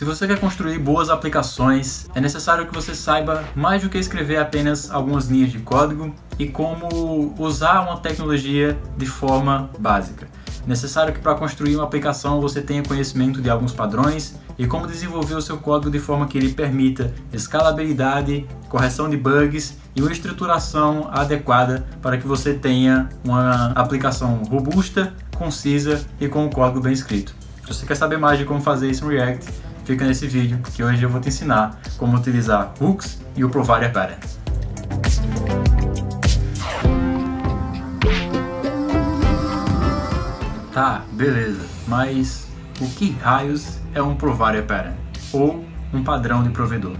Se você quer construir boas aplicações, é necessário que você saiba mais do que escrever apenas algumas linhas de código e como usar uma tecnologia de forma básica. É necessário que para construir uma aplicação você tenha conhecimento de alguns padrões e como desenvolver o seu código de forma que ele permita escalabilidade, correção de bugs e uma estruturação adequada para que você tenha uma aplicação robusta, concisa e com um código bem escrito. Se você quer saber mais de como fazer isso no React, fica nesse vídeo que hoje eu vou te ensinar como utilizar hooks e o Provider Pattern. Tá, beleza, mas o que raios é um Provider Pattern ou um padrão de provedor?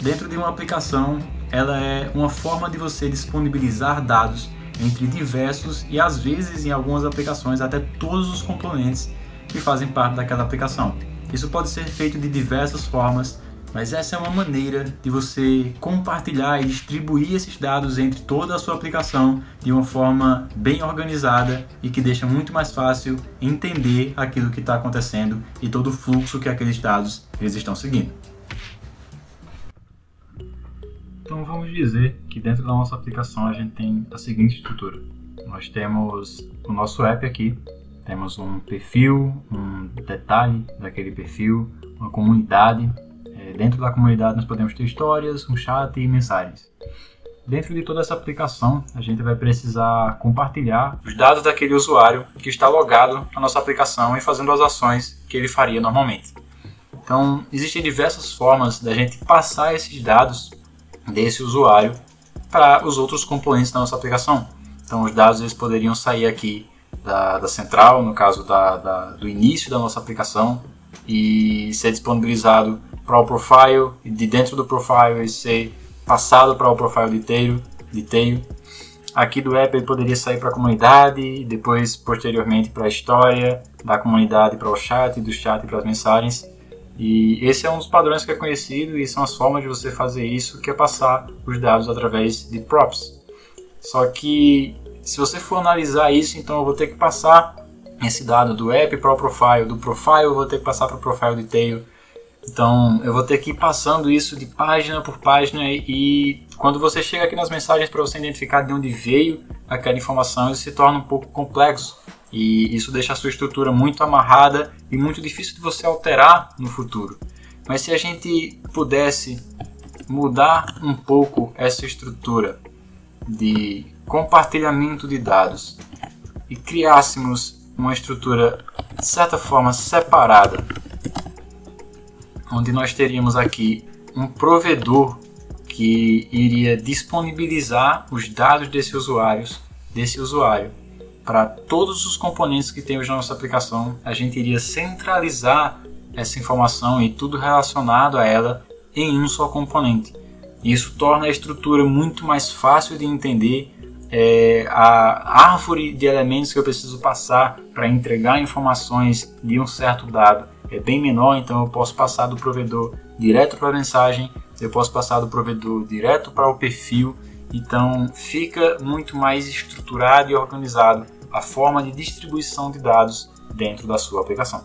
Dentro de uma aplicação, ela é uma forma de você disponibilizar dados entre diversos e às vezes em algumas aplicações até todos os componentes que fazem parte daquela aplicação. Isso pode ser feito de diversas formas, mas essa é uma maneira de você compartilhar e distribuir esses dados entre toda a sua aplicação de uma forma bem organizada e que deixa muito mais fácil entender aquilo que está acontecendo e todo o fluxo que aqueles dados eles estão seguindo. Então vamos dizer que dentro da nossa aplicação a gente tem a seguinte estrutura. Nós temos o nosso app aqui. Temos um perfil, um detalhe daquele perfil, uma comunidade. Dentro da comunidade nós podemos ter histórias, um chat e mensagens. Dentro de toda essa aplicação, a gente vai precisar compartilhar os dados daquele usuário que está logado na nossa aplicação e fazendo as ações que ele faria normalmente. Então, existem diversas formas da gente passar esses dados desse usuário para os outros componentes da nossa aplicação. Então, os dados eles poderiam sair aqui da central, no caso do início da nossa aplicação, e ser disponibilizado para o profile, e de dentro do profile ele ser passado para o profile de tail. Aqui do app ele poderia sair para a comunidade, e depois posteriormente para a história, da comunidade para o chat, do chat para as mensagens. E esse é um dos padrões que é conhecido e são as formas de você fazer isso, que é passar os dados através de props. Só que se você for analisar isso, então eu vou ter que passar esse dado do app para o profile, do profile eu vou ter que passar para o profile de tail. Então eu vou ter que ir passando isso de página por página e quando você chega aqui nas mensagens para você identificar de onde veio aquela informação, isso se torna um pouco complexo e isso deixa a sua estrutura muito amarrada e muito difícil de você alterar no futuro. Mas se a gente pudesse mudar um pouco essa estrutura de compartilhamento de dados e criássemos uma estrutura de certa forma separada, onde nós teríamos aqui um provedor que iria disponibilizar os dados desse usuário para todos os componentes que temos na nossa aplicação. A gente iria centralizar essa informação e tudo relacionado a ela em um só componente. Isso torna a estrutura muito mais fácil de entender. A árvore de elementos que eu preciso passar para entregar informações de um certo dado é bem menor, então eu posso passar do provedor direto para a mensagem, eu posso passar do provedor direto para o perfil, então fica muito mais estruturado e organizado a forma de distribuição de dados dentro da sua aplicação.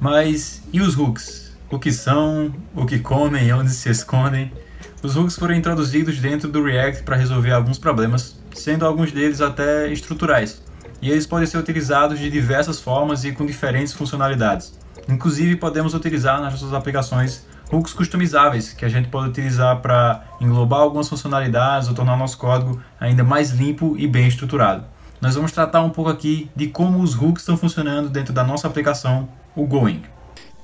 Mas e os hooks? O que são, o que comem e onde se escondem? Os hooks foram introduzidos dentro do React para resolver alguns problemas, sendo alguns deles até estruturais. E eles podem ser utilizados de diversas formas e com diferentes funcionalidades. Inclusive podemos utilizar nas nossas aplicações hooks customizáveis, que a gente pode utilizar para englobar algumas funcionalidades ou tornar nosso código ainda mais limpo e bem estruturado. Nós vamos tratar um pouco aqui de como os hooks estão funcionando dentro da nossa aplicação, o Going.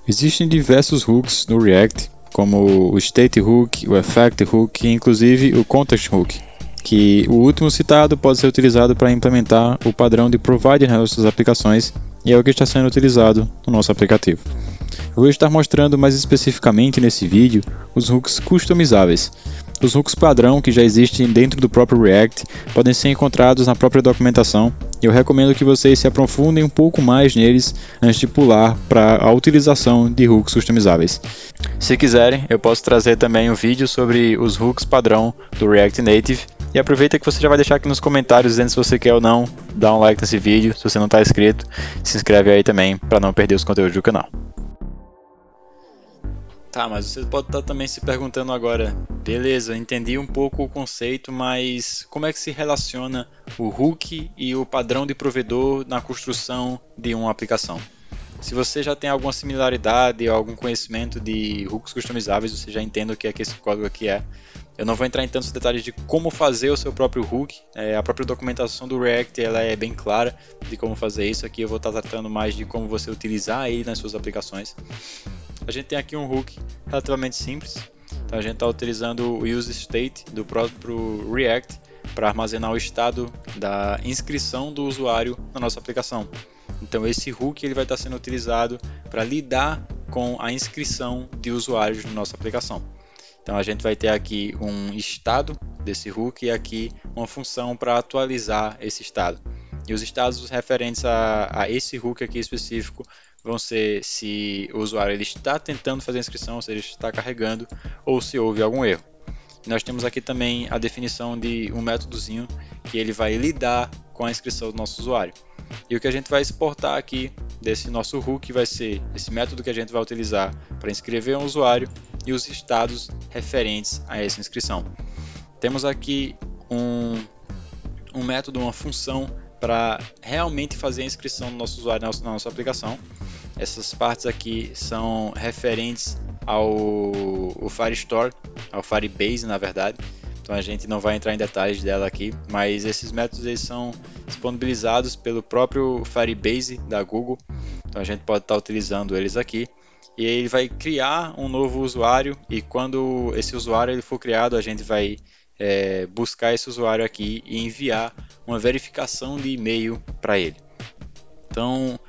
Existem diversos hooks no React, como o State Hook, o Effect Hook e inclusive o Context Hook, que o último citado pode ser utilizado para implementar o padrão de Provider nas nossas aplicações e é o que está sendo utilizado no nosso aplicativo. Eu vou estar mostrando mais especificamente nesse vídeo os hooks customizáveis. Os hooks padrão que já existem dentro do próprio React podem ser encontrados na própria documentação e eu recomendo que vocês se aprofundem um pouco mais neles antes de pular para a utilização de hooks customizáveis. Se quiserem, eu posso trazer também um vídeo sobre os hooks padrão do React Native. E aproveita que você já vai deixar aqui nos comentários dizendo se você quer ou não, dá um like nesse vídeo, se você não está inscrito, se inscreve aí também para não perder os conteúdos do canal. Tá, mas você pode estar também se perguntando agora, beleza, entendi um pouco o conceito, mas como é que se relaciona o hook e o padrão de provedor na construção de uma aplicação? Se você já tem alguma similaridade ou algum conhecimento de hooks customizáveis, você já entende o que é que esse código aqui é. Eu não vou entrar em tantos detalhes de como fazer o seu próprio hook. A própria documentação do React ela é bem clara de como fazer isso. Aqui eu vou estar tratando mais de como você utilizar ele nas suas aplicações. A gente tem aqui um hook relativamente simples. Então a gente está utilizando o useState do próprio React para armazenar o estado da inscrição do usuário na nossa aplicação. Então esse hook ele vai estar sendo utilizado para lidar com a inscrição de usuários na nossa aplicação. Então a gente vai ter aqui um estado desse hook e aqui uma função para atualizar esse estado. E os estados referentes a esse hook aqui específico vão ser se o usuário ele está tentando fazer a inscrição, se ele está carregando ou se houve algum erro. Nós temos aqui também a definição de um métodozinho que ele vai lidar com a inscrição do nosso usuário. E o que a gente vai exportar aqui desse nosso hook vai ser esse método que a gente vai utilizar para inscrever um usuário e os estados referentes a essa inscrição. Temos aqui um método, uma função para realmente fazer a inscrição do nosso usuário na nossa aplicação. Essas partes aqui são referentes ao Firestore, ao Firebase na verdade. Então a gente não vai entrar em detalhes dela aqui, mas esses métodos eles são disponibilizados pelo próprio Firebase da Google. Então a gente pode estar utilizando eles aqui. E ele vai criar um novo usuário e quando esse usuário ele for criado, a gente vai buscar esse usuário aqui e enviar uma verificação de e-mail para ele. Então,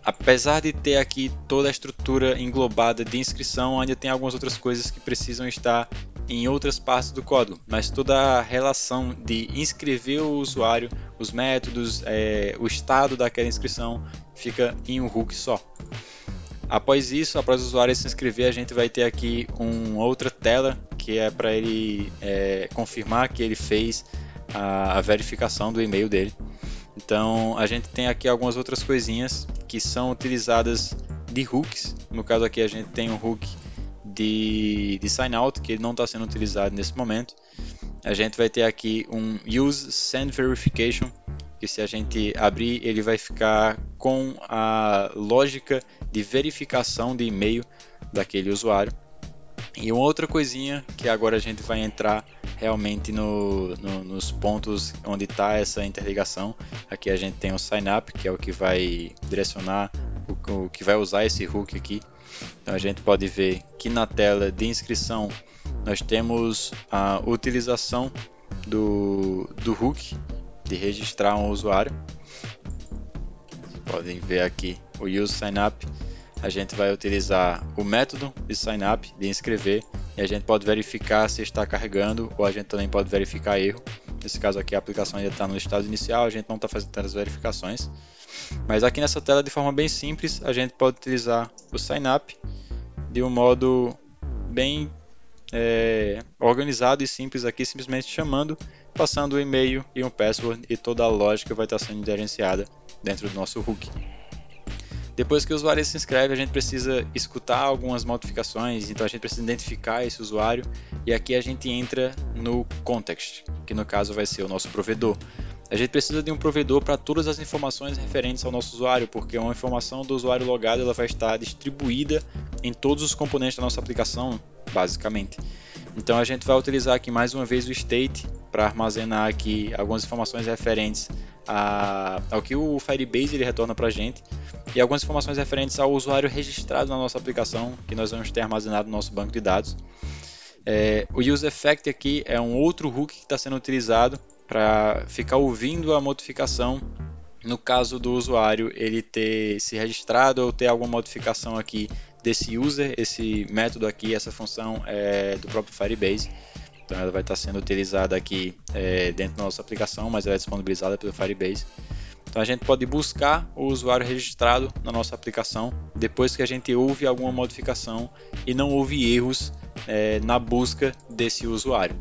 apesar de ter aqui toda a estrutura englobada de inscrição, ainda tem algumas outras coisas que precisam estar em outras partes do código, mas toda a relação de inscrever o usuário, os métodos, o estado daquela inscrição fica em um hook só. Após isso, após o usuário se inscrever, a gente vai ter aqui uma outra tela que é para ele confirmar que ele fez a verificação do e-mail dele. Então a gente tem aqui algumas outras coisinhas que são utilizadas de hooks. No caso aqui a gente tem um hook de sign out que ele não está sendo utilizado nesse momento. A gente vai ter aqui um use send verification que se a gente abrir ele vai ficar com a lógica de verificação de e-mail daquele usuário. E uma outra coisinha que agora a gente vai entrar realmente nos pontos onde está essa interligação. Aqui a gente tem o sign up, que é o que vai direcionar, o que vai usar esse hook aqui. Então a gente pode ver que na tela de inscrição nós temos a utilização do hook de registrar um usuário. Vocês podem ver aqui o use sign up. A gente vai utilizar o método de sign up, de inscrever, e a gente pode verificar se está carregando, ou a gente também pode verificar erro. Nesse caso aqui a aplicação ainda está no estado inicial, a gente não está fazendo tantas verificações. Mas aqui nessa tela, de forma bem simples, a gente pode utilizar o sign up de um modo bem organizado e simples aqui, simplesmente chamando, passando o e-mail e um password, e toda a lógica vai estar sendo gerenciada dentro do nosso hook. Depois que o usuário se inscreve, a gente precisa escutar algumas modificações, então a gente precisa identificar esse usuário e aqui a gente entra no context, que no caso vai ser o nosso provedor. A gente precisa de um provedor para todas as informações referentes ao nosso usuário, porque uma informação do usuário logado ela vai estar distribuída em todos os componentes da nossa aplicação, basicamente. Então a gente vai utilizar aqui mais uma vez o state para armazenar aqui algumas informações referentes ao que o Firebase ele retorna para a gente e algumas informações referentes ao usuário registrado na nossa aplicação que nós vamos ter armazenado no nosso banco de dados. O useEffect aqui é um outro hook que está sendo utilizado para ficar ouvindo a modificação no caso do usuário ele ter se registrado ou ter alguma modificação aqui desse user. Esse método aqui, essa função é do próprio Firebase, então ela vai estar sendo utilizada aqui dentro da nossa aplicação, mas ela é disponibilizada pelo Firebase. Então a gente pode buscar o usuário registrado na nossa aplicação depois que a gente ouve alguma modificação e não houve erros na busca desse usuário.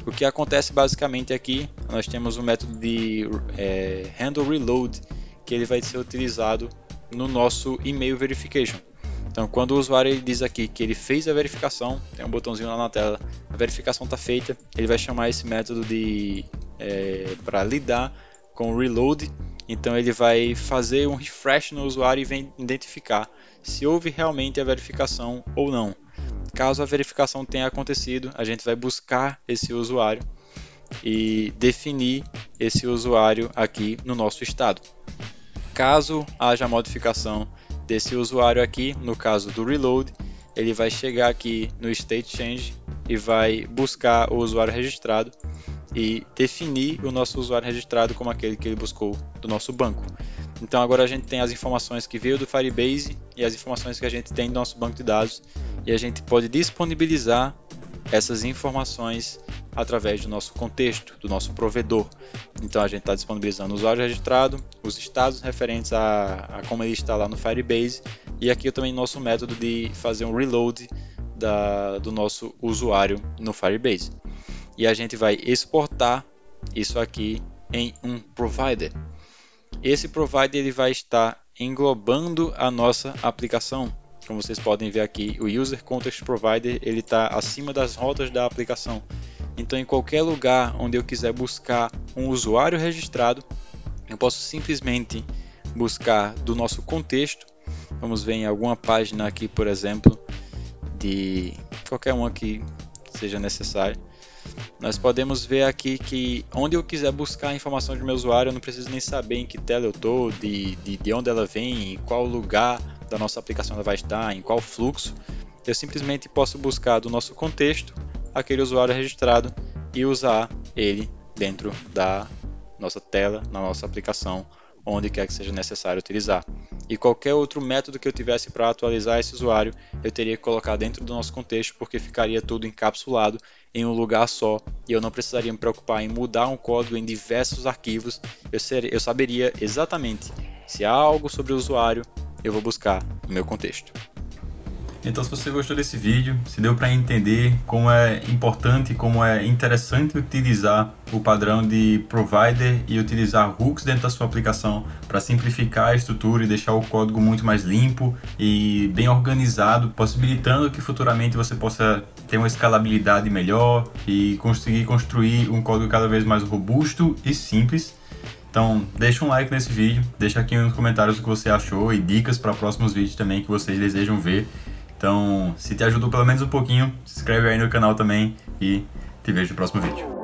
O que acontece basicamente aqui, nós temos um método de handle reload que ele vai ser utilizado no nosso email verification. Então, quando o usuário ele diz aqui que ele fez a verificação, tem um botãozinho lá na tela, a verificação está feita, ele vai chamar esse método para lidar com o reload. Então, ele vai fazer um refresh no usuário e vem identificar se houve realmente a verificação ou não. Caso a verificação tenha acontecido, a gente vai buscar esse usuário e definir esse usuário aqui no nosso estado. Caso haja modificação desse usuário aqui, no caso do reload, ele vai chegar aqui no state change e vai buscar o usuário registrado e definir o nosso usuário registrado como aquele que ele buscou do nosso banco. Então agora a gente tem as informações que veio do Firebase e as informações que a gente tem do nosso banco de dados, e a gente pode disponibilizar essas informações através do nosso contexto, do nosso provedor. Então a gente está disponibilizando o usuário registrado, os estados referentes a como ele está lá no Firebase, e aqui também nosso método de fazer um reload do nosso usuário no Firebase. E a gente vai exportar isso aqui em um provider. Esse provider ele vai estar englobando a nossa aplicação. Como vocês podem ver aqui, o User Context Provider ele está acima das rotas da aplicação. Então, em qualquer lugar onde eu quiser buscar um usuário registrado, eu posso simplesmente buscar do nosso contexto. Vamos ver em alguma página aqui, por exemplo, de qualquer uma que seja necessária. Nós podemos ver aqui que onde eu quiser buscar a informação do meu usuário, eu não preciso nem saber em que tela eu estou, de onde ela vem, em qual lugar da nossa aplicação ela vai estar, em qual fluxo. Eu simplesmente posso buscar do nosso contexto aquele usuário registrado e usar ele dentro da nossa tela, na nossa aplicação, onde quer que seja necessário utilizar. E qualquer outro método que eu tivesse para atualizar esse usuário, eu teria que colocar dentro do nosso contexto, porque ficaria tudo encapsulado em um lugar só e eu não precisaria me preocupar em mudar um código em diversos arquivos. Eu saberia exatamente se há algo sobre o usuário, eu vou buscar no meu contexto. Então, se você gostou desse vídeo, se deu para entender como é importante, como é interessante utilizar o padrão de provider e utilizar hooks dentro da sua aplicação para simplificar a estrutura e deixar o código muito mais limpo e bem organizado, possibilitando que futuramente você possa ter uma escalabilidade melhor e conseguir construir um código cada vez mais robusto e simples. Então, deixa um like nesse vídeo, deixa aqui nos comentários o que você achou e dicas para próximos vídeos também que vocês desejam ver. Então, se te ajudou pelo menos um pouquinho, se inscreve aí no canal também e te vejo no próximo vídeo.